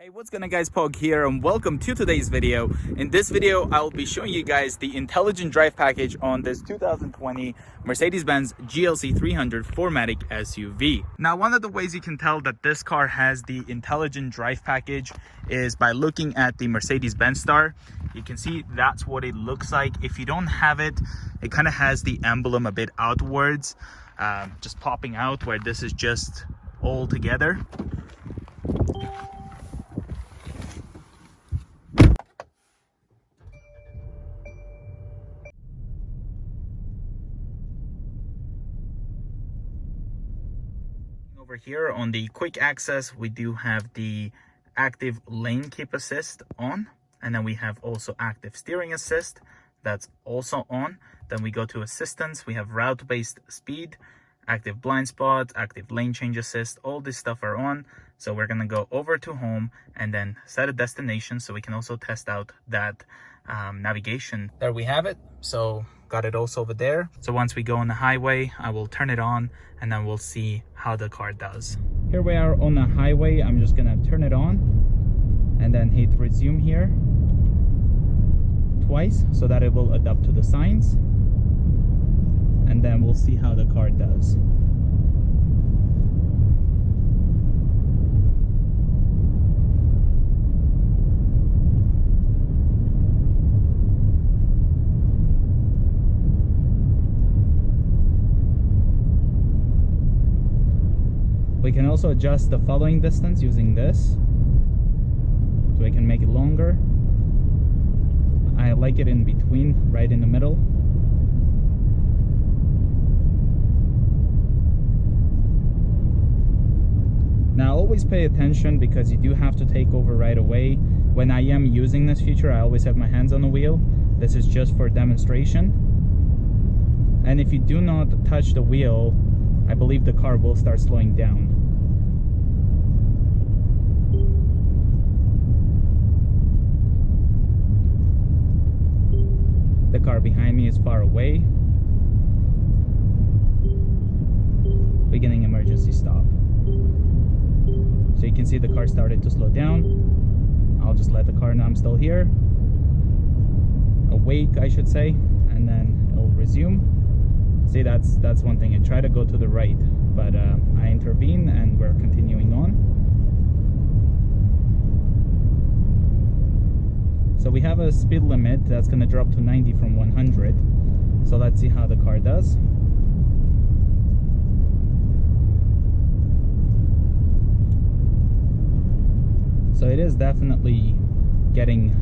Hey, what's going on guys, Pog here and welcome to today's video. In this video, I'll be showing you guys the intelligent drive package on this 2020 Mercedes-Benz GLC300 4MATIC SUV. Now, one of the ways you can tell that this car has the intelligent drive package is by looking at the Mercedes-Benz star. You can see that's what it looks like. If you don't have it, it kind of has the emblem a bit outwards, just popping out, where this is just all together. Over here on the quick access, we do have the active lane keep assist on, and then we have also active steering assist, that's also on. Then we go to assistance, we have route based speed, active blind spot, active lane change assist, all this stuff are on. So we're gonna go over to home and then set a destination so we can also test out that navigation. There we have it. So got it also over there. So once we go on the highway, I will turn it on and then we'll see how the car does. Here we are on the highway. I'm just gonna turn it on and then hit resume here twice so that it will adapt to the signs, and then we'll see how the car does. We can also adjust the following distance using this, so we can make it longer. I like it in between, right in the middle. Now always pay attention, because you do have to take over right away. When I am using this feature, I always have my hands on the wheel. This is just for demonstration. And if you do not touch the wheel, I believe the car will start slowing down. The car behind me is far away. Beginning emergency stop. So you can see the car started to slow down. I'll just let the car know I'm still here. Awake, I should say, and then it'll resume. See, that's one thing. I try to go to the right, but I intervene and we're continuing on. So we have a speed limit that's going to drop to 90 from 100. So let's see how the car does. So it is definitely getting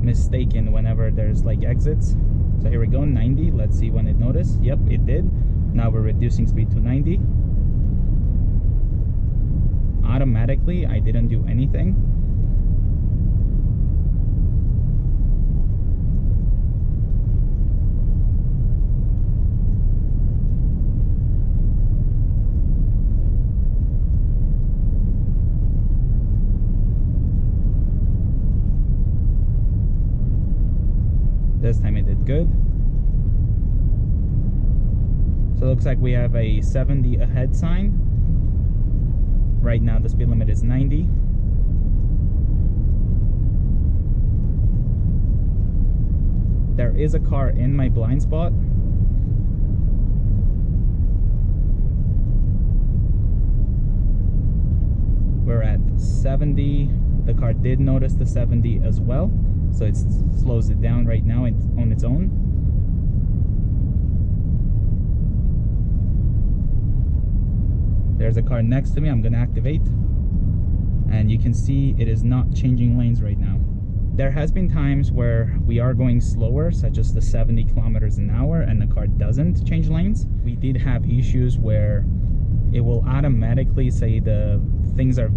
mistaken whenever there's like exits. So here we go, 90. Let's see when it noticed. Yep, it did. Now we're reducing speed to 90. Automatically, I didn't do anything. This time it did good. So it looks like we have a 70 ahead sign. Right now the speed limit is 90. There is a car in my blind spot. We're at 70. The car did notice the 70 as well, so it slows it down right now on its own. There's a car next to me. I'm gonna activate, and you can see it is not changing lanes right now. There has been times where we are going slower, such as the 70 kilometers an hour, and the car doesn't change lanes. We did have issues where it will automatically say the things are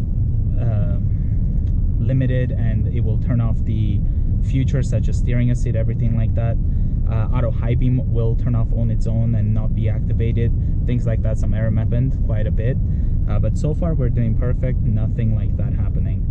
limited, and it will turn off the features such as steering assist, everything like that. Auto high beam will turn off on its own and not be activated, things like that. Some error happened quite a bit, but so far we're doing perfect, nothing like that happening.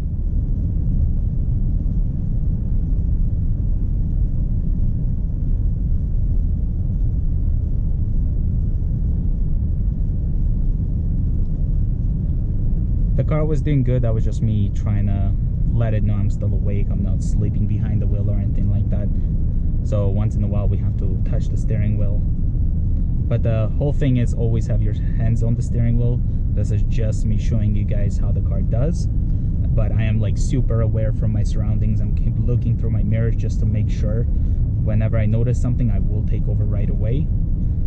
car was doing good. That was just me trying to let it know I'm still awake. I'm not sleeping behind the wheel or anything like that. So once in a while we have to touch the steering wheel. But the whole thing is always have your hands on the steering wheel. This is just me showing you guys how the car does. But I am like super aware from my surroundings. I'm keep looking through my mirrors just to make sure. Whenever I notice something, I will take over right away.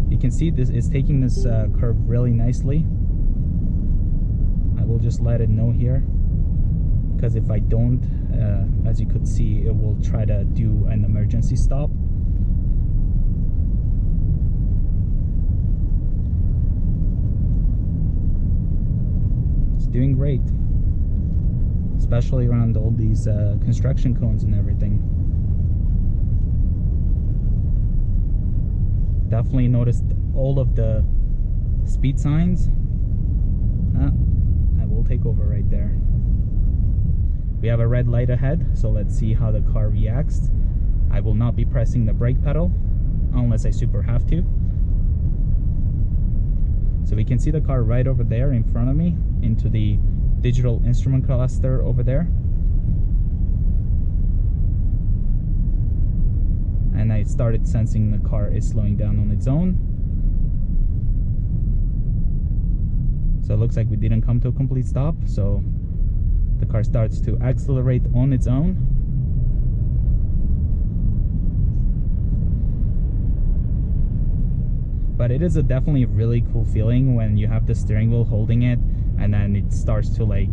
You can see this is taking this curve really nicely. I will just let it know here, because if I don't, as you could see, it will try to do an emergency stop. It's doing great, especially around all these construction cones and everything. Definitely noticed all of the speed signs. I will take over right there. We have a red light ahead, so let's see how the car reacts. I will not be pressing the brake pedal unless I super have to. So we can see the car right over there in front of me into the digital instrument cluster over there. And I started sensing the car is slowing down on its own. So it looks like we didn't come to a complete stop. So the car starts to accelerate on its own. But it is a definitely really cool feeling when you have the steering wheel holding it and then it starts to like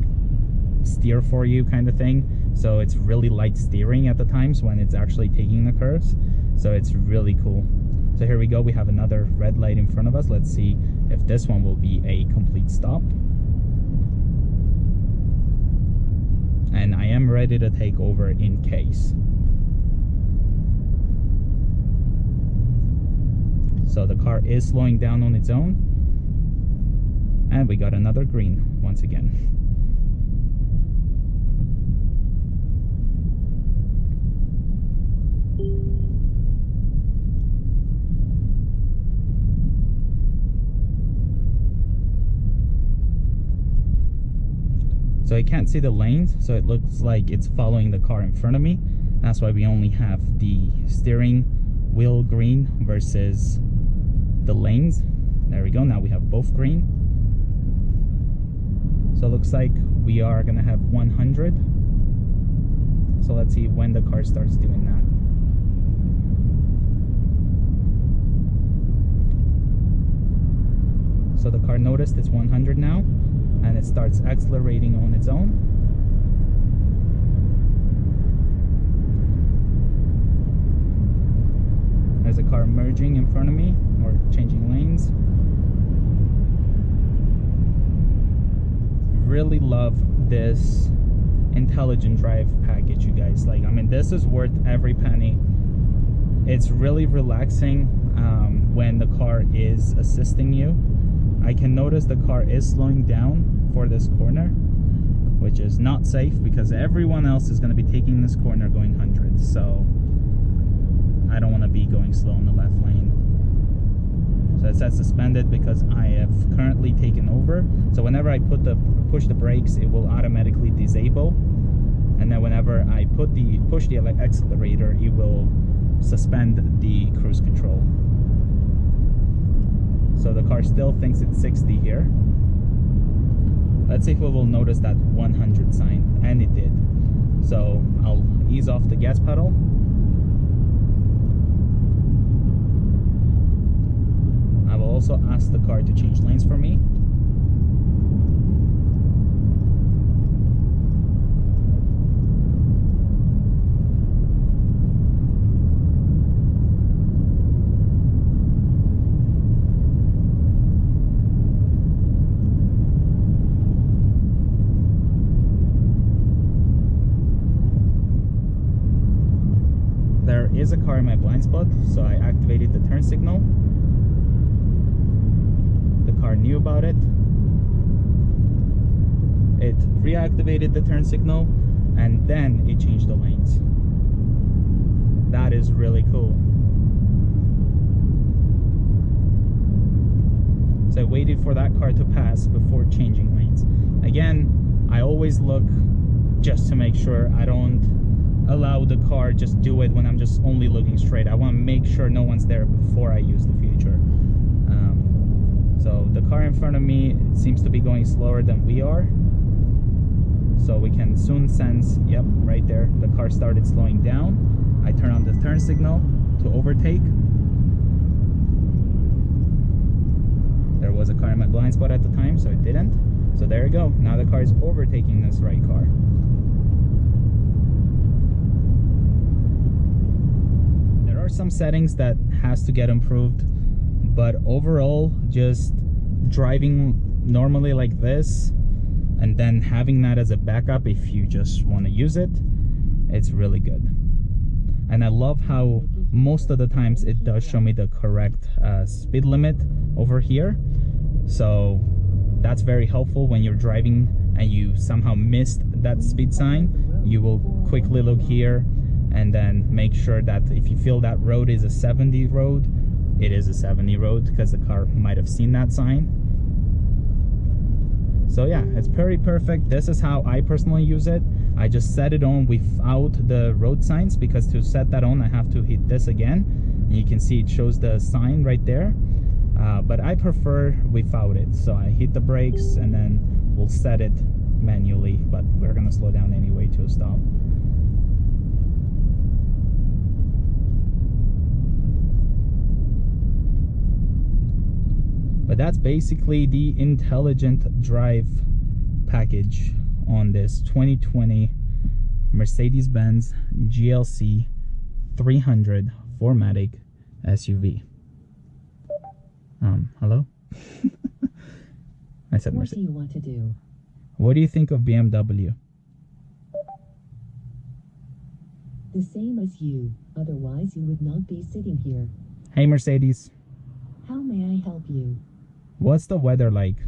steer for you kind of thing. So it's really light steering at the times when it's actually taking the curves. So it's really cool. So here we go, we have another red light in front of us. Let's see if this one will be a complete stop. And I am ready to take over in case. So the car is slowing down on its own. And we got another green once again. So I can't see the lanes, so it looks like it's following the car in front of me. That's why we only have the steering wheel green versus the lanes. There we go, now we have both green. So it looks like we are gonna have 100. So let's see when the car starts doing that. So the car noticed it's 100 now, and it starts accelerating on its own. There's a car merging in front of me or changing lanes. Really love this intelligent drive package, you guys. Like, I mean, this is worth every penny. It's really relaxing when the car is assisting you. I can notice the car is slowing down for this corner, which is not safe because everyone else is going to be taking this corner going 100. So I don't want to be going slow in the left lane. So it says suspended because I have currently taken over. So whenever I push the brakes, it will automatically disable. And then whenever I push the accelerator, it will suspend the cruise control. So the car still thinks it's 60 here. Let's see if it will notice that 100 sign, and it did. So I'll ease off the gas pedal. I will also ask the car to change lanes for me. There is a car in my blind spot, so I activated the turn signal. The car knew about it. It reactivated the turn signal, and then it changed the lanes. That is really cool. So I waited for that car to pass before changing lanes. Again, I always look just to make sure I don't allow the car just do it when I'm just only looking straight. I want to make sure no one's there before I use the future. So the car in front of me seems to be going slower than we are. So we can soon sense, yep, right there, the car started slowing down. I turn on the turn signal to overtake. There was a car in my blind spot at the time, so it didn't. So there you go. Now the car is overtaking this right car. There are some settings that has to get improved, but overall, just driving normally like this and then having that as a backup if you just want to use it, it's really good. And I love how most of the times it does show me the correct speed limit over here. So that's very helpful when you're driving and you somehow missed that speed sign. You will quickly look here and then make sure that if you feel that road is a 70 road, it is a 70 road, because the car might have seen that sign. So yeah, it's pretty perfect. This is how I personally use it. I just set it on without the road signs, because to set that on I have to hit this again. And you can see it shows the sign right there, but I prefer without it. So I hit the brakes and then we'll set it manually, but we're gonna slow down anyway to a stop. But that's basically the intelligent drive package on this 2020 Mercedes-Benz GLC300 4MATIC SUV. Hello? I said Mercedes. What do you want to do? What do you think of BMW? The same as you. Otherwise you would not be sitting here. Hey Mercedes. How may I help you? What's the weather like?